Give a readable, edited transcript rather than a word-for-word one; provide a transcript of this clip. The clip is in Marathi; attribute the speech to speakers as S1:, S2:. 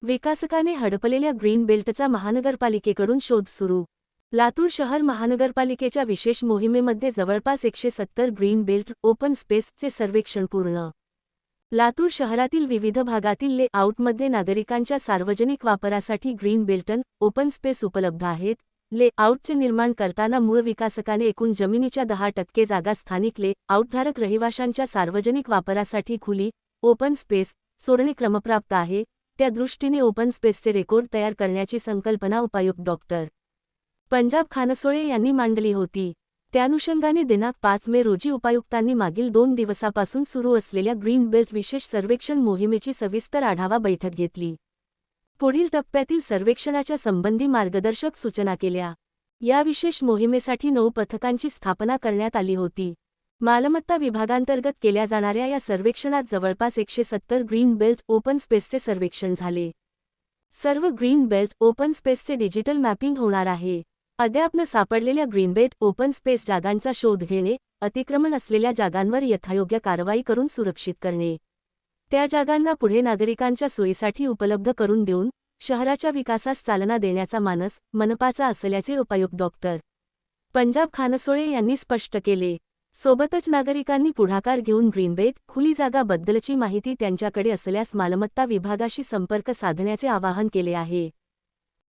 S1: विकासकाने हडपलेल्या ग्रीन बेल्टचा महानगरपालिकेकडून शोध सुरू। लातूर शहर महानगरपालिकेच्या विशेष मोहिमेमध्ये जवळपास 170 ग्रीन बेल्ट ओपन स्पेसचे सर्वेक्षण पूर्ण। लातूर शहरातील विविध भागातील लेआउटमध्ये नागरिकांच्या सार्वजनिक वापरासाठी ग्रीन बेल्टन ओपन स्पेस उपलब्ध आहेत। लेआउटचे निर्माण करताना मूळ विकासकाने एकूण जमिनीच्या 10% जागा स्थानिक लेआउटधारक रहिवाशांच्या सार्वजनिक वापरासाठी खुली ओपन स्पेस सोडणे क्रमप्राप्त आहे। त्या दृष्टीने ओपन स्पेसचे रेकॉर्ड तयार करण्याची संकल्पना उपायुक्त डॉ. पंजाब खानसोळे यांनी मांडली होती। त्यानुषंगाने दिनांक 5 मे रोजी उपायुक्तांनी मागील 2 दिवसापासून सुरू असलेल्या ग्रीन बेल्ट विशेष सर्वेक्षण मोहिमेची सविस्तर आढावा बैठक घेतली। पुढील टप्प्यातील सर्वेक्षणाच्या संबंधी मार्गदर्शक सूचना केल्या। या विशेष मोहिमेसाठी 9 पथकांची स्थापना करण्यात आली होती। मालमत्ता विभागांतर्गत केल्या जाणाऱ्या या सर्वेक्षणात जवळपास 170 ग्रीन बेल्ट ओपन स्पेसचे सर्वेक्षण झाले। सर्व ग्रीन बेल्ट ओपन स्पेसचे डिजिटल मॅपिंग होणार आहे। अद्याप न सापडलेल्या ग्रीन बेल्ट ओपन स्पेस जागांचा शोध घेणे, अतिक्रमण असलेल्या जागांवर यथायोग्य कारवाई करून सुरक्षित करणे, त्या जागांना पुढे नागरिकांच्या सोयीसाठी उपलब्ध करून देऊन शहराच्या विकासास चालना देण्याचा मानस मनपाचा असल्याचे उपायुक्त डॉ. पंजाब खानसोळे यांनी स्पष्ट केले। सोबतच नागरिकांनी पुढाकार घेऊन ग्रीन बेल्ट खुली जागा बद्दलची माहिती त्यांच्याकडे असल्यास मालमत्ता विभागाशी संपर्क साधण्याचे आवाहन केले आहे।